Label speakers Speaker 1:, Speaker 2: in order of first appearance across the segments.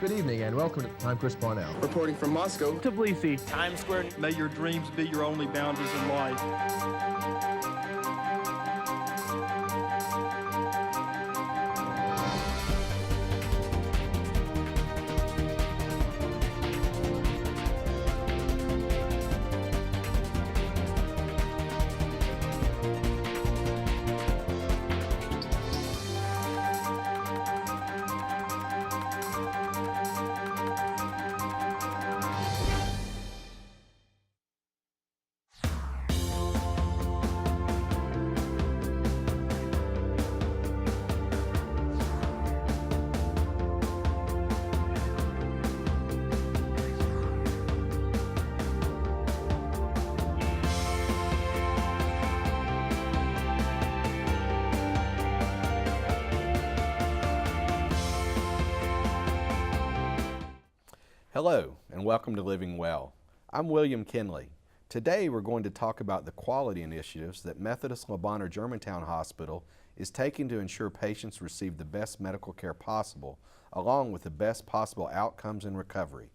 Speaker 1: Good evening and welcome. I'm Chris Parnell.
Speaker 2: Reporting from Moscow.
Speaker 3: Tbilisi.
Speaker 4: Times Square.
Speaker 5: May your dreams be your only boundaries in life.
Speaker 6: Hello and welcome to Living Well. I'm William Kinley. Today we're going to talk about the quality initiatives that Methodist Le Bonheur Germantown Hospital is taking to ensure patients receive the best medical care possible, along with the best possible outcomes and recovery.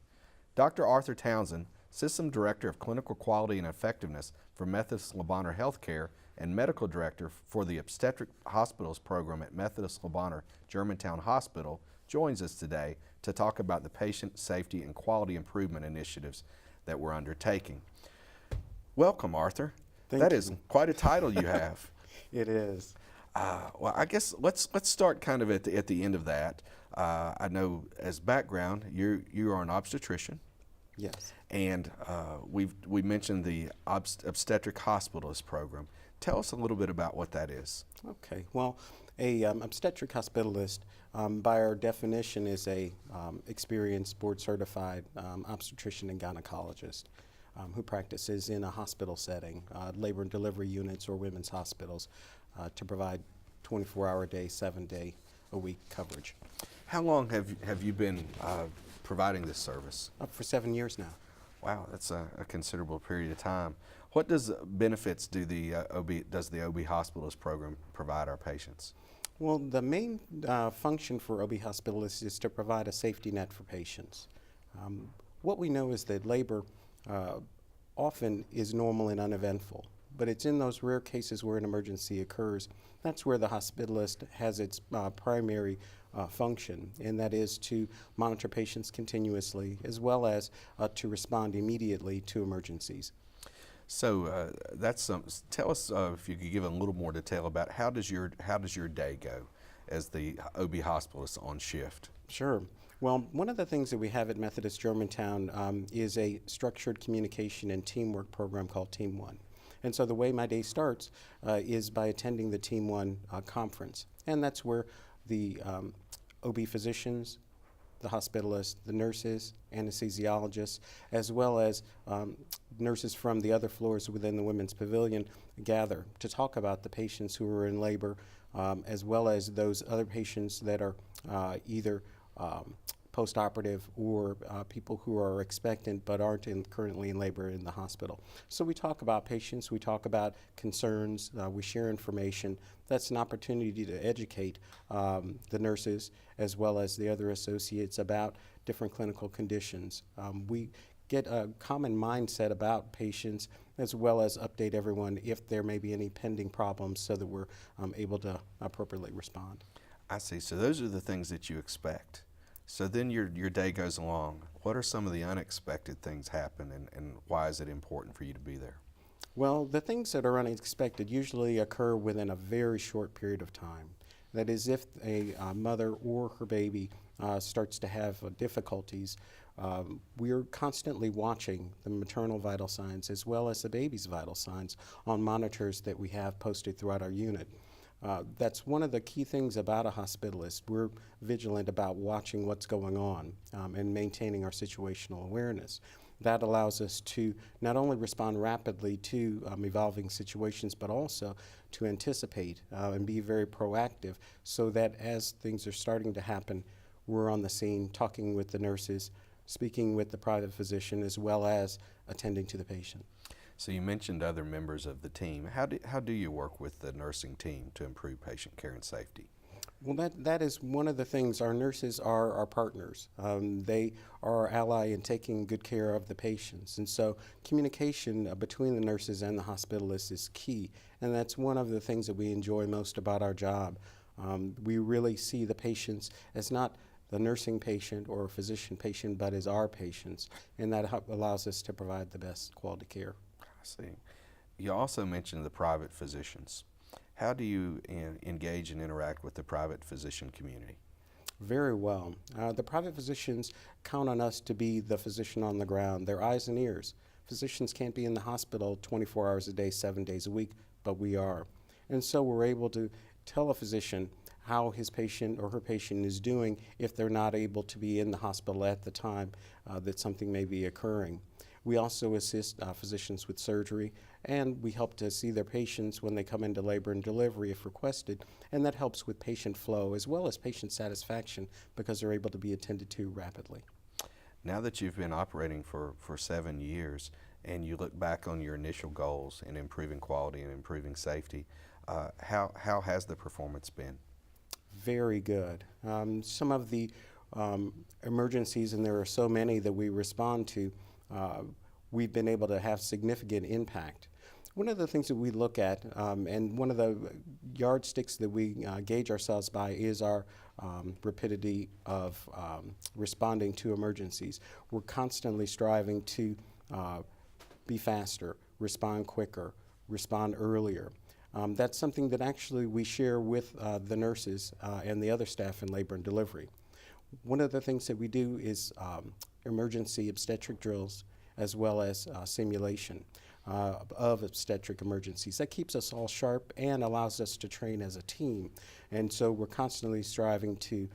Speaker 6: Dr. Arthur Townsend, System Director of Clinical Quality and Effectiveness for Methodist Le Bonheur Healthcare and Medical Director for the Obstetric Hospitals Program at Methodist Le Bonheur Germantown Hospital, joins us today to talk about the patient safety and quality improvement initiatives that we're undertaking. Welcome, Arthur. That is quite a title you have.
Speaker 7: It is.
Speaker 6: Well, I guess let's start kind of at the end of that. I know as background, you are an obstetrician.
Speaker 7: Yes.
Speaker 6: And we mentioned the obstetric hospitalist program. Tell us a little bit about what that is.
Speaker 7: Okay. Well, a obstetric hospitalist, by our definition, is a experienced board-certified obstetrician and gynecologist who practices in a hospital setting, labor and delivery units or women's hospitals, to provide 24-hour-a-day, 7-day-a-week coverage.
Speaker 6: How long have you been providing this service?
Speaker 7: For 7 years now.
Speaker 6: Wow, that's a considerable period of time. What benefits does the OB hospitalist program provide our patients?
Speaker 7: Well, the main function for OB hospitalists is to provide a safety net for patients. What we know is that labor often is normal and uneventful, but it's in those rare cases where an emergency occurs, that's where the hospitalist has its primary function, and that is to monitor patients continuously as well as to respond immediately to emergencies.
Speaker 6: So tell us if you could give a little more detail about how does your day go as the OB hospitalist on shift?
Speaker 7: Sure. Well, one of the things that we have at Methodist Germantown is a structured communication and teamwork program called Team One. And so the way my day starts is by attending the Team One conference. And that's where the OB physicians, the hospitalists, the nurses, anesthesiologists, as well as nurses from the other floors within the Women's Pavilion gather to talk about the patients who are in labor, as well as those other patients that are either post-operative or people who are expectant but aren't currently in labor in the hospital. So we talk about patients, we talk about concerns, we share information. That's an opportunity to educate the nurses as well as the other associates about different clinical conditions. We get a common mindset about patients as well as update everyone if there may be any pending problems so that we're able to appropriately respond.
Speaker 6: I see. So those are the things that you expect. So then your day goes along. What are some of the unexpected things happen and why is it important for you to be there?
Speaker 7: Well, the things that are unexpected usually occur within a very short period of time. That is, if a mother or her baby starts to have difficulties, we're constantly watching the maternal vital signs as well as the baby's vital signs on monitors that we have posted throughout our unit. That's one of the key things about a hospitalist. We're vigilant about watching what's going on and maintaining our situational awareness. That allows us to not only respond rapidly to evolving situations, but also to anticipate and be very proactive so that as things are starting to happen, we're on the scene talking with the nurses, speaking with the private physician, as well as attending to the patient.
Speaker 6: So you mentioned other members of the team. How do you work with the nursing team to improve patient care and safety?
Speaker 7: Well, that is one of the things. Our nurses are our partners. They are our ally in taking good care of the patients. And so communication between the nurses and the hospitalists is key. And that's one of the things that we enjoy most about our job. We really see the patients as not the nursing patient or physician patient, but as our patients. And that allows us to provide the best quality care.
Speaker 6: I see. You also mentioned the private physicians. How do you engage and interact with the private physician community?
Speaker 7: Very well. The private physicians count on us to be the physician on the ground, their eyes and ears. Physicians can't be in the hospital 24 hours a day, 7 days a week, but we are. And so we're able to tell a physician how his patient or her patient is doing if they're not able to be in the hospital at the time that something may be occurring. We also assist physicians with surgery, and we help to see their patients when they come into labor and delivery if requested, and that helps with patient flow as well as patient satisfaction because they're able to be attended to rapidly.
Speaker 6: Now that you've been operating for 7 years and you look back on your initial goals in improving quality and improving safety, how has the performance been?
Speaker 7: Very good. Some of the emergencies, and there are so many that we respond to, we've been able to have significant impact. One of the things that we look at, and one of the yardsticks that we gauge ourselves by, is our rapidity of responding to emergencies. We're constantly striving to be faster, respond quicker, respond earlier. That's something that actually we share with the nurses and the other staff in labor and delivery. One of the things that we do is emergency obstetric drills as well as simulation of obstetric emergencies. That keeps us all sharp and allows us to train as a team. And so we're constantly striving to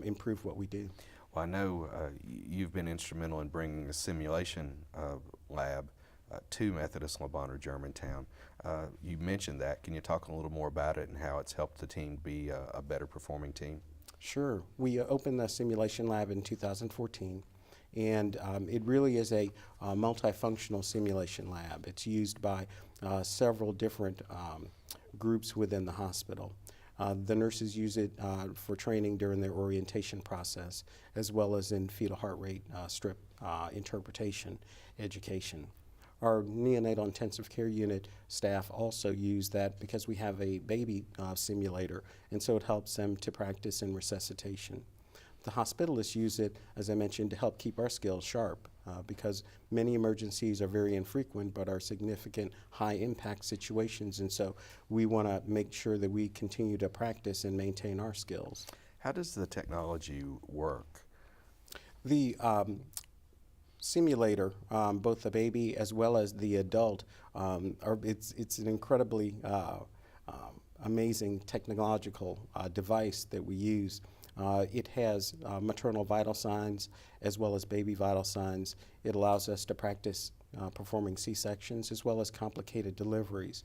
Speaker 7: improve what we do.
Speaker 6: Well, I know you've been instrumental in bringing a simulation lab to Methodist Le Bonheur Germantown. You mentioned that. Can you talk a little more about it and how it's helped the team be a better performing team?
Speaker 7: Sure. We opened the simulation lab in 2014, and it really is a multifunctional simulation lab. It's used by several different groups within the hospital. The nurses use it for training during their orientation process, as well as in fetal heart rate strip interpretation education. Our neonatal intensive care unit staff also use that because we have a baby simulator, and so it helps them to practice in resuscitation. The hospitalists use it, as I mentioned, to help keep our skills sharp because many emergencies are very infrequent but are significant high-impact situations, and so we want to make sure that we continue to practice and maintain our skills.
Speaker 6: How does the technology work?
Speaker 7: The simulator, both the baby as well as the adult, it's an incredibly amazing technological device that we use. It has maternal vital signs as well as baby vital signs. It allows us to practice performing C-sections as well as complicated deliveries.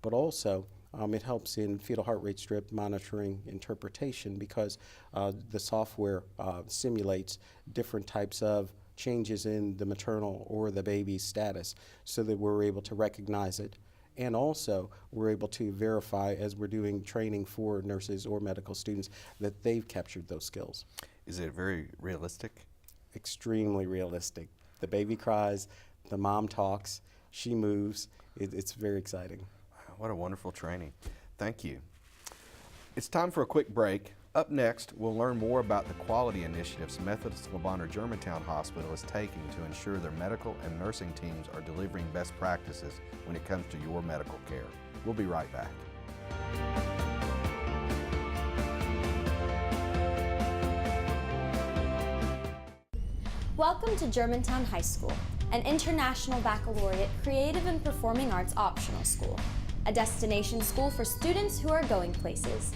Speaker 7: But also, it helps in fetal heart rate strip monitoring interpretation because the software simulates different types of changes in the maternal or the baby's status so that we're able to recognize it. And also, we're able to verify as we're doing training for nurses or medical students that they've captured those skills.
Speaker 6: Is it very realistic?
Speaker 7: Extremely realistic. The baby cries, the mom talks, she moves. It's very exciting.
Speaker 6: What a wonderful training. Thank you. It's time for a quick break. Up next, we'll learn more about the quality initiatives Methodist Le Bonheur Germantown Hospital is taking to ensure their medical and nursing teams are delivering best practices when it comes to your medical care. We'll be right back.
Speaker 2: Welcome to Germantown High School, an international baccalaureate creative and performing arts optional school, a destination school for students who are going places.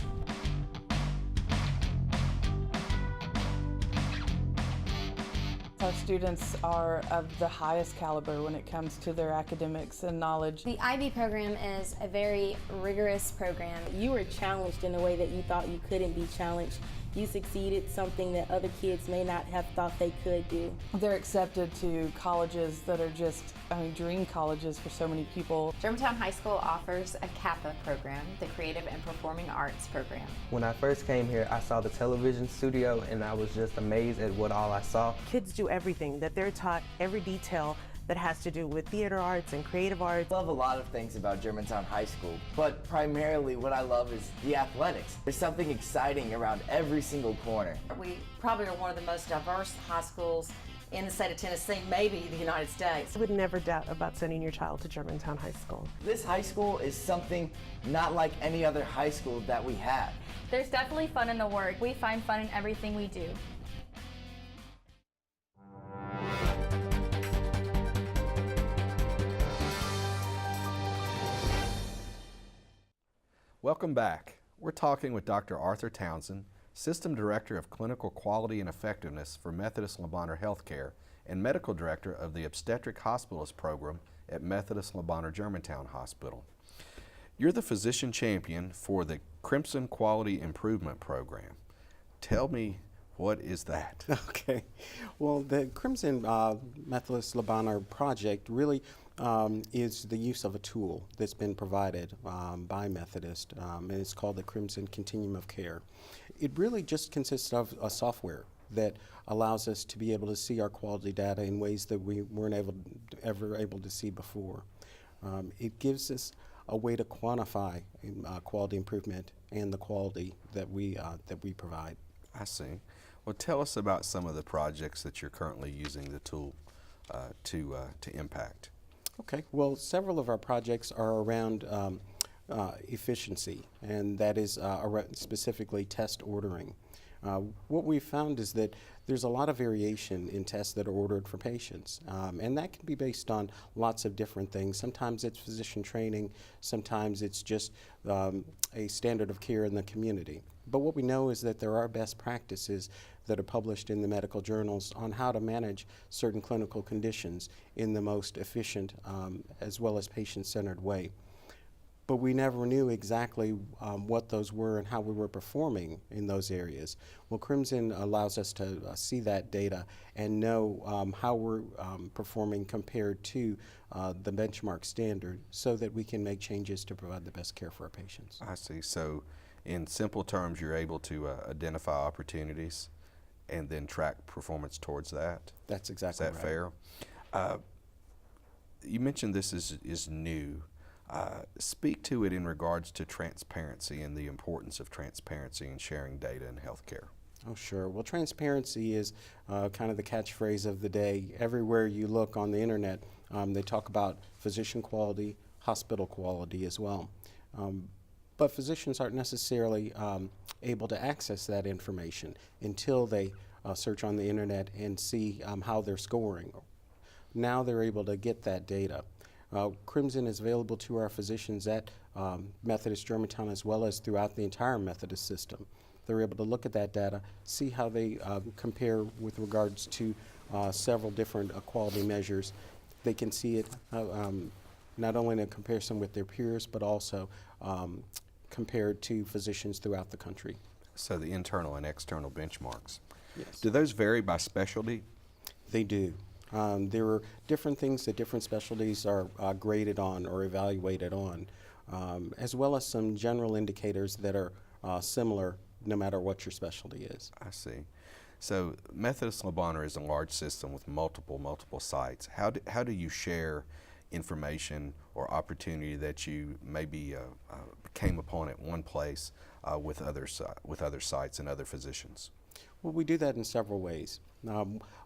Speaker 3: Our students are of the highest caliber when it comes to their academics and knowledge.
Speaker 2: The IB program is a very rigorous program.
Speaker 4: You were challenged in a way that you thought you couldn't be challenged you succeeded, something that other kids may not have thought they could do.
Speaker 3: They're accepted to colleges that are just, dream colleges for so many people.
Speaker 8: Germantown High School offers a CAPA program, the Creative and Performing Arts program.
Speaker 9: When I first came here, I saw the television studio and I was just amazed at what all I saw.
Speaker 10: Kids do everything, that they're taught every detail that has to do with theater arts and creative arts.
Speaker 11: I love a lot of things about Germantown High School, but primarily what I love is the athletics. There's something exciting around every single corner.
Speaker 12: We probably are one of the most diverse high schools in the state of Tennessee, maybe the United States.
Speaker 10: I would never doubt about sending your child to Germantown High School.
Speaker 11: This high school is something not like any other high school that we have.
Speaker 2: There's definitely fun in the work. We find fun in everything we do.
Speaker 6: Welcome back. We're talking with Dr. Arthur Townsend, System Director of Clinical Quality and Effectiveness for Methodist Le Bonheur Healthcare and Medical Director of the Obstetric Hospitalist Program at Methodist Le Bonheur Germantown Hospital. You're the physician champion for the Crimson Quality Improvement Program. Tell me, what is that?
Speaker 7: Okay. Well, the Crimson Methodist Le Bonheur project really is the use of a tool that's been provided by Methodist, and it's called the Crimson Continuum of Care. It really just consists of a software that allows us to be able to see our quality data in ways that we weren't ever able to see before. It gives us a way to quantify quality improvement and the quality that we provide.
Speaker 6: I see. Well, tell us about some of the projects that you're currently using the tool to impact.
Speaker 7: Okay, well, several of our projects are around efficiency, and that is specifically test ordering. What we've found is that there's a lot of variation in tests that are ordered for patients, and that can be based on lots of different things. Sometimes it's physician training, sometimes it's just a standard of care in the community. But what we know is that there are best practices that are published in the medical journals on how to manage certain clinical conditions in the most efficient as well as patient-centered way. But we never knew exactly what those were and how we were performing in those areas. Well, Crimson allows us to see that data and know how we're performing compared to the benchmark standard so that we can make changes to provide the best care for our patients.
Speaker 6: I see. So in simple terms, you're able to identify opportunities and then track performance towards that?
Speaker 7: That's exactly right.
Speaker 6: Is that fair? You mentioned this is new. Speak to it in regards to transparency and the importance of transparency in sharing data in healthcare.
Speaker 7: Oh, sure. Well, transparency is kind of the catchphrase of the day. Everywhere you look on the internet, they talk about physician quality, hospital quality as well. But physicians aren't necessarily able to access that information until they search on the internet and see how they're scoring. Now they're able to get that data. Crimson is available to our physicians at Methodist Germantown as well as throughout the entire Methodist system. They're able to look at that data, see how they compare with regards to several different quality measures. They can see it not only in a comparison with their peers, but also compared to physicians throughout the country.
Speaker 6: So the internal and external benchmarks.
Speaker 7: Yes.
Speaker 6: Do those vary by specialty?
Speaker 7: They do. There are different things that different specialties are graded on or evaluated on, as well as some general indicators that are similar no matter what your specialty is.
Speaker 6: I see. So Methodist Le Bonheur is a large system with multiple sites. How do you share information or opportunity that you maybe came upon at one place with other sites and other physicians?
Speaker 7: Well, we do that in several ways.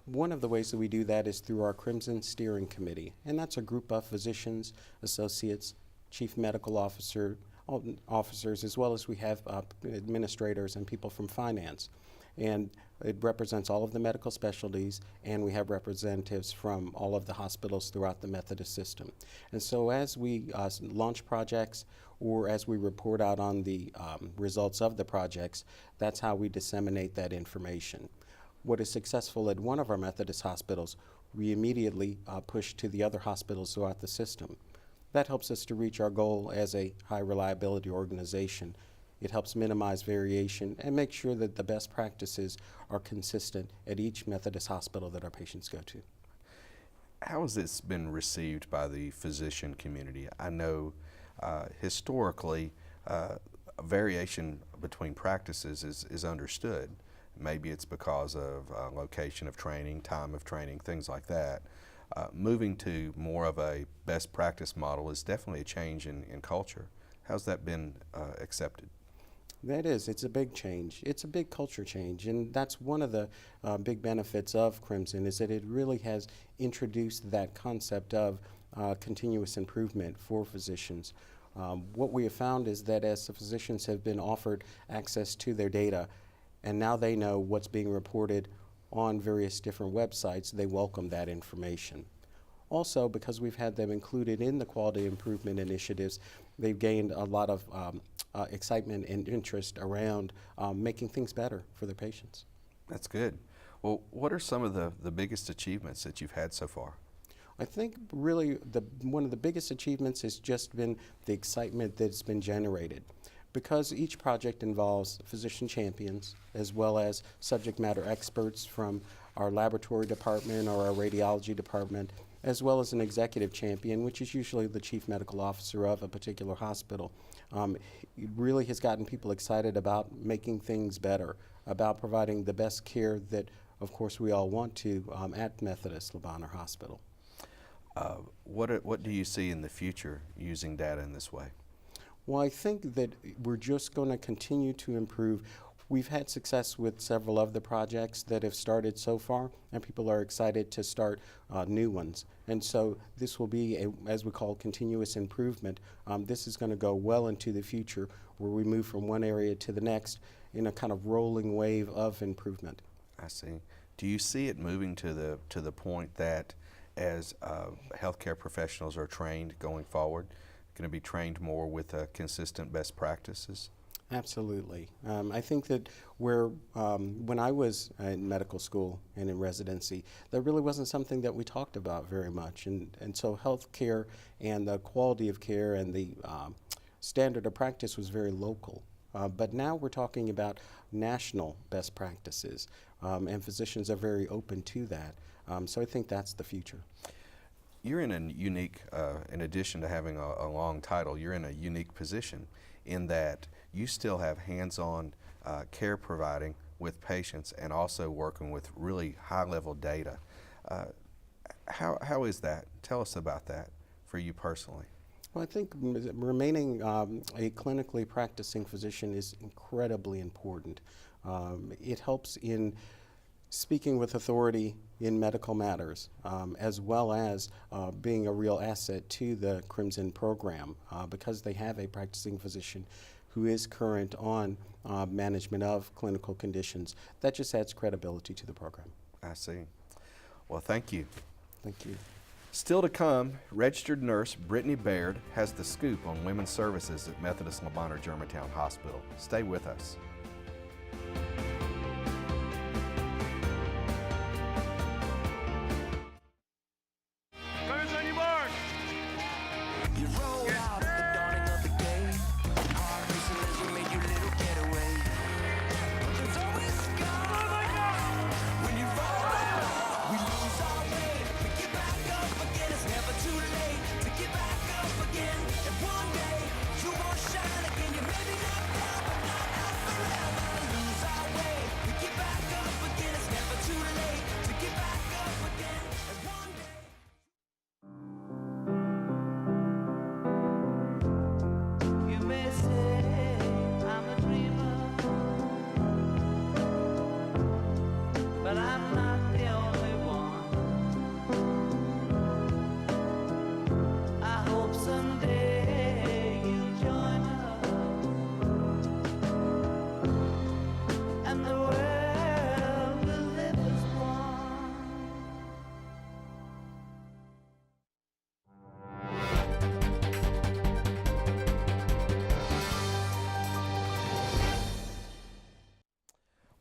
Speaker 7: One of the ways that we do that is through our Crimson Steering Committee, and that's a group of physicians, associates, chief medical officers, as well as we have administrators and people from finance. And it represents all of the medical specialties, and we have representatives from all of the hospitals throughout the Methodist system. And so as we launch projects or as we report out on the results of the projects, that's how we disseminate that information. What is successful at one of our Methodist hospitals, we immediately push to the other hospitals throughout the system. That helps us to reach our goal as a high reliability organization It helps minimize variation and make sure that the best practices are consistent at each Methodist hospital that our patients go to.
Speaker 6: How has this been received by the physician community? I know historically variation between practices is understood. Maybe it's because of location of training, time of training, things like that. Moving to more of a best practice model is definitely a change in culture. How's that been accepted?
Speaker 7: That is, it's a big change. It's a big culture change, and that's one of the big benefits of Crimson, is that it really has introduced that concept of continuous improvement for physicians. What we have found is that as the physicians have been offered access to their data, and now they know what's being reported on various different websites, they welcome that information. Also, because we've had them included in the quality improvement initiatives, they've gained a lot of excitement and interest around making things better for their patients.
Speaker 6: That's good. Well, what are some of the biggest achievements that you've had so far?
Speaker 7: I think really one of the biggest achievements has just been the excitement that's been generated. Because each project involves physician champions as well as subject matter experts from our laboratory department or our radiology department, as well as an executive champion, which is usually the chief medical officer of a particular hospital. It really has gotten people excited about making things better, about providing the best care that, of course, we all want to at Methodist Le Bonheur Hospital.
Speaker 6: What do you see in the future using data in this way?
Speaker 7: Well, I think that we're just going to continue to improve. We've had success with several of the projects that have started so far, and people are excited to start new ones. And so this will be, as we call, continuous improvement. This is going to go well into the future, where we move from one area to the next in a kind of rolling wave of improvement.
Speaker 6: I see. Do you see it moving to the point that as healthcare professionals are trained going forward, going to be trained more with consistent best practices?
Speaker 7: Absolutely. I think that when I was in medical school and in residency, that really wasn't something that we talked about very much. And so health care and the quality of care and the standard of practice was very local. But now we're talking about national best practices, and physicians are very open to that. So I think that's the future.
Speaker 6: You're in a unique, in addition to having a long title, you're in a unique position in that you still have hands-on care providing with patients and also working with really high-level data. How is that? Tell us about that for you personally.
Speaker 7: Well, I think remaining a clinically practicing physician is incredibly important. It helps in speaking with authority in medical matters, as well as being a real asset to the Crimson program, because they have a practicing physician who is current on management of clinical conditions. That just adds credibility to the program.
Speaker 6: I see. Well, thank you.
Speaker 7: Thank you.
Speaker 6: Still to come, registered nurse Brittany Baird has the scoop on women's services at Methodist Le Bonheur Germantown Hospital. Stay with us.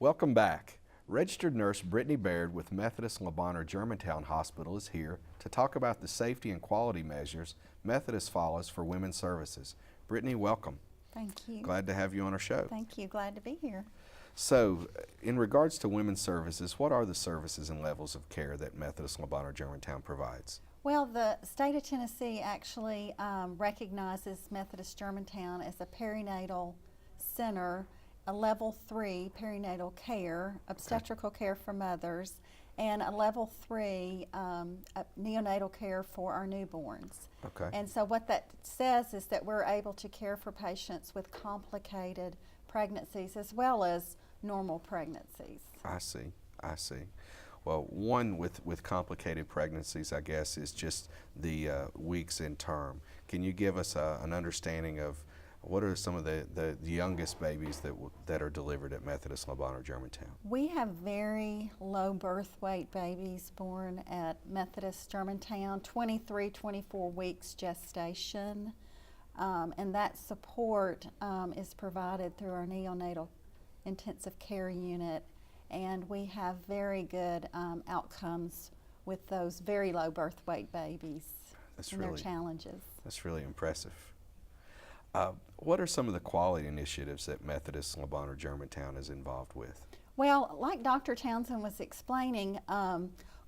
Speaker 6: Welcome back. Registered nurse Brittany Baird with Methodist Le Bonheur Germantown Hospital is here to talk about the safety and quality measures Methodist follows for women's services. Brittany, welcome.
Speaker 13: Thank you.
Speaker 6: Glad to have you on our show.
Speaker 13: Thank you. Glad to be here.
Speaker 6: So, in regards to women's services, what are the services and levels of care that Methodist Le Bonheur Germantown provides?
Speaker 13: Well, the state of Tennessee actually recognizes Methodist Germantown as a perinatal center, a level 3 perinatal care, obstetrical care for mothers, and a level 3 neonatal care for our newborns.
Speaker 6: Okay.
Speaker 13: And so what that says is that we're able to care for patients with complicated pregnancies as well as normal pregnancies.
Speaker 6: I see. Well, one with complicated pregnancies, I guess, is just the weeks in term. Can you give us an understanding of what are some of the youngest babies that are delivered at Methodist Le Bonheur Germantown?
Speaker 13: We have very low birth weight babies born at Methodist Germantown, 23, 24 weeks gestation, and that support is provided through our neonatal intensive care unit, and we have very good outcomes with those very low birth weight babies and their challenges.
Speaker 6: That's really impressive. What are some of the quality initiatives that Methodist Le Bonheur Germantown is involved with?
Speaker 13: Well, like Dr. Townsend was explaining,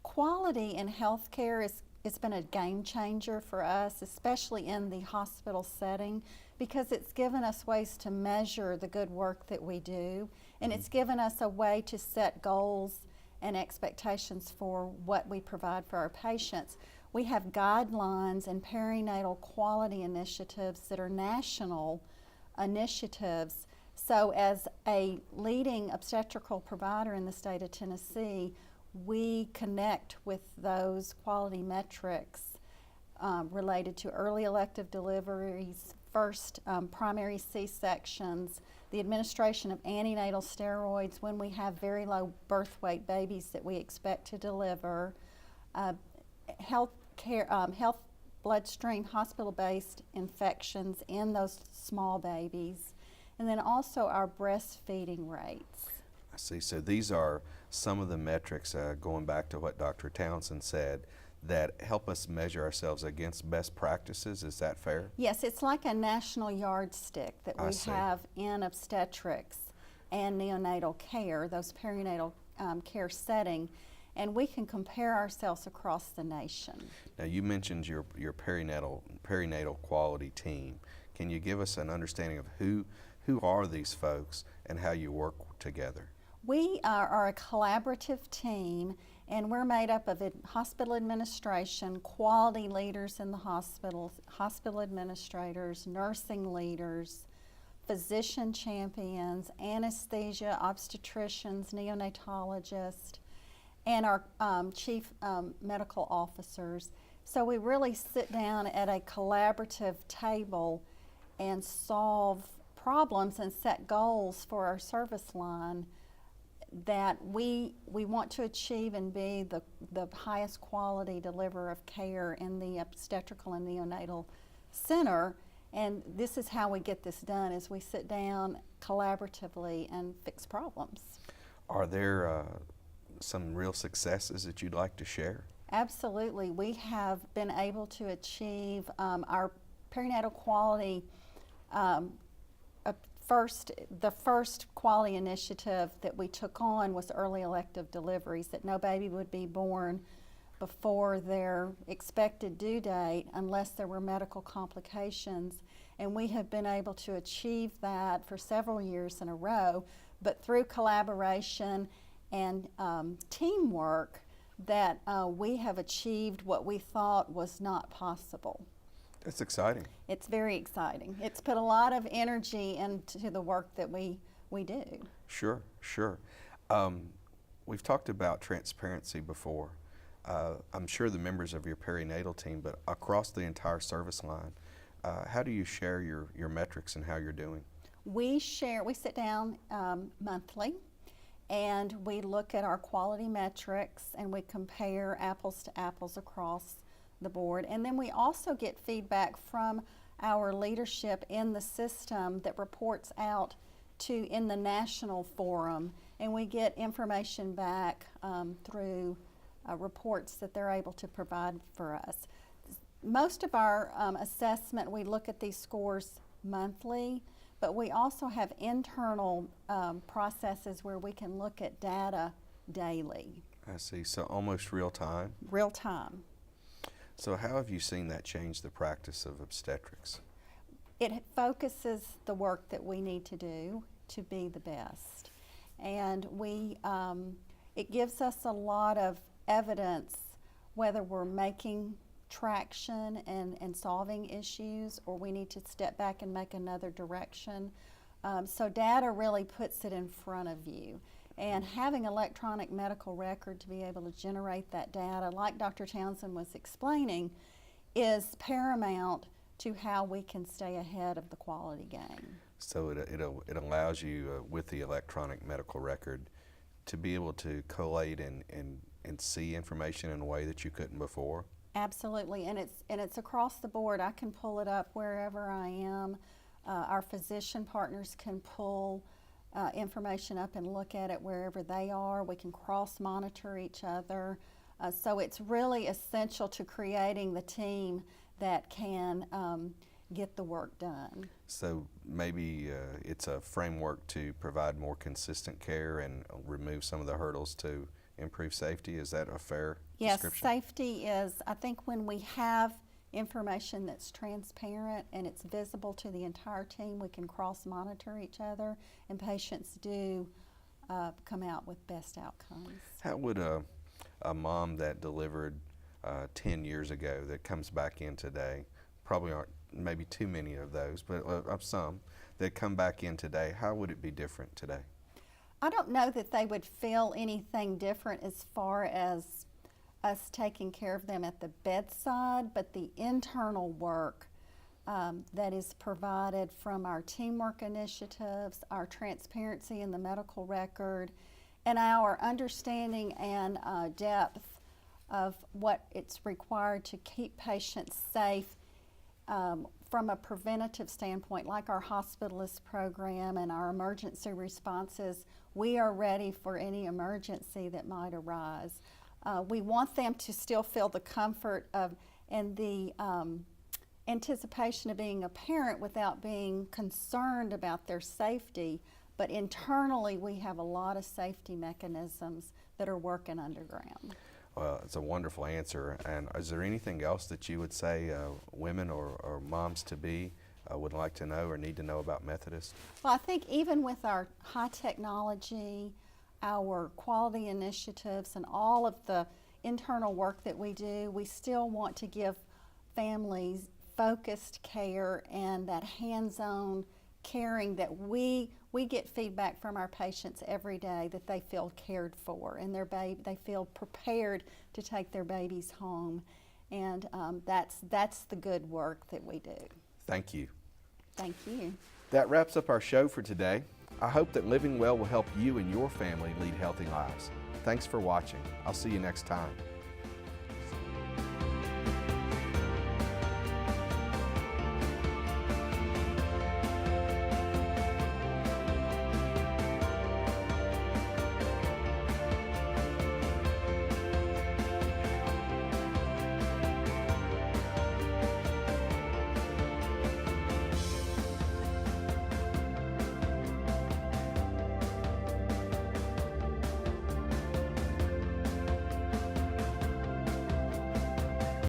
Speaker 13: quality in healthcare it's been a game changer for us, especially in the hospital setting, because it's given us ways to measure the good work that we do, and it's given us a way to set goals and expectations for what we provide for our patients. We have guidelines and perinatal quality initiatives that are national initiatives. So as a leading obstetrical provider in the state of Tennessee, we connect with those quality metrics related to early elective deliveries, first primary C-sections, the administration of antenatal steroids when we have very low birth weight babies that we expect to deliver, health bloodstream hospital-based infections in those small babies, and then also our breastfeeding rates.
Speaker 6: I see. So these are some of the metrics, going back to what Dr. Townsend said, that help us measure ourselves against best practices. Is that fair?
Speaker 13: Yes, it's like a national yardstick that we have in obstetrics and neonatal care, those perinatal care setting, and we can compare ourselves across the nation.
Speaker 6: Now, you mentioned your perinatal quality team. Can you give us an understanding of who are these folks and how you work together?
Speaker 13: We are a collaborative team, and we're made up of hospital administration, quality leaders in the hospitals, hospital administrators, nursing leaders, physician champions, anesthesia, obstetricians, neonatologists, and our chief medical officers. So we really sit down at a collaborative table and solve problems and set goals for our service line that we want to achieve and be the highest quality deliverer of care in the obstetrical and neonatal center. And this is how we get this done, is we sit down collaboratively and fix problems.
Speaker 6: Are there some real successes that you'd like to share?
Speaker 13: Absolutely. We have been able to achieve our perinatal quality. The first quality initiative that we took on was early elective deliveries, that no baby would be born before their expected due date unless there were medical complications. And we have been able to achieve that for several years in a row, but through collaboration and teamwork that we have achieved what we thought was not possible.
Speaker 6: That's exciting.
Speaker 13: It's very exciting. It's put a lot of energy into the work that we do.
Speaker 6: Sure. We've talked about transparency before. I'm sure the members of your perinatal team, but across the entire service line, how do you share your metrics and how you're doing?
Speaker 13: We sit down monthly, and we look at our quality metrics and we compare apples to apples across the board. And then we also get feedback from our leadership in the system that reports out in the national forum, and we get information back through reports that they're able to provide for us. Most of our assessment, we look at these scores monthly, but we also have internal processes where we can look at data daily.
Speaker 6: I see, so almost real time?
Speaker 13: Real time.
Speaker 6: So how have you seen that change the practice of obstetrics?
Speaker 13: It focuses the work that we need to do to be the best. And it gives us a lot of evidence whether we're making traction and solving issues, or we need to step back and make another direction. So data really puts it in front of you. And having electronic medical record to be able to generate that data, like Dr. Townsend was explaining, is paramount to how we can stay ahead of the quality game.
Speaker 6: So it allows you, with the electronic medical record, to be able to collate and see information in a way that you couldn't before?
Speaker 13: Absolutely, and it's across the board. I can pull it up wherever I am. Our physician partners can pull information up and look at it wherever they are. We can cross-monitor each other. So it's really essential to creating the team that can get the work done.
Speaker 6: So maybe it's a framework to provide more consistent care and remove some of the hurdles to improve safety. Is that a fair description?
Speaker 13: Yes, safety is, I think when we have information that's transparent and it's visible to the entire team, we can cross-monitor each other, and patients do come out with best outcomes.
Speaker 6: How would a mom that delivered 10 years ago that comes back in today, probably aren't maybe too many of those, but of some that come back in today, how would it be different today?
Speaker 13: I don't know that they would feel anything different as far as us taking care of them at the bedside, but the internal work that is provided from our teamwork initiatives, our transparency in the medical record, and our understanding and depth of what it's required to keep patients safe from a preventative standpoint, like our hospitalist program and our emergency responses. We are ready for any emergency that might arise. We want them to still feel the comfort of and the anticipation of being a parent without being concerned about their safety, but internally we have a lot of safety mechanisms that are working underground.
Speaker 6: Well, it's a wonderful answer. And is there anything else that you would say women or moms-to-be would like to know or need to know about Methodist?
Speaker 13: Well, I think even with our high technology, our quality initiatives, and all of the internal work that we do, we still want to give families focused care and that hands-on caring that we get feedback from our patients every day that they feel cared for and they feel prepared to take their babies home, and that's the good work that we do.
Speaker 6: Thank you.
Speaker 13: Thank you.
Speaker 6: That wraps up our show for today. I hope that living well will help you and your family lead healthy lives. Thanks for watching. I'll see you next time.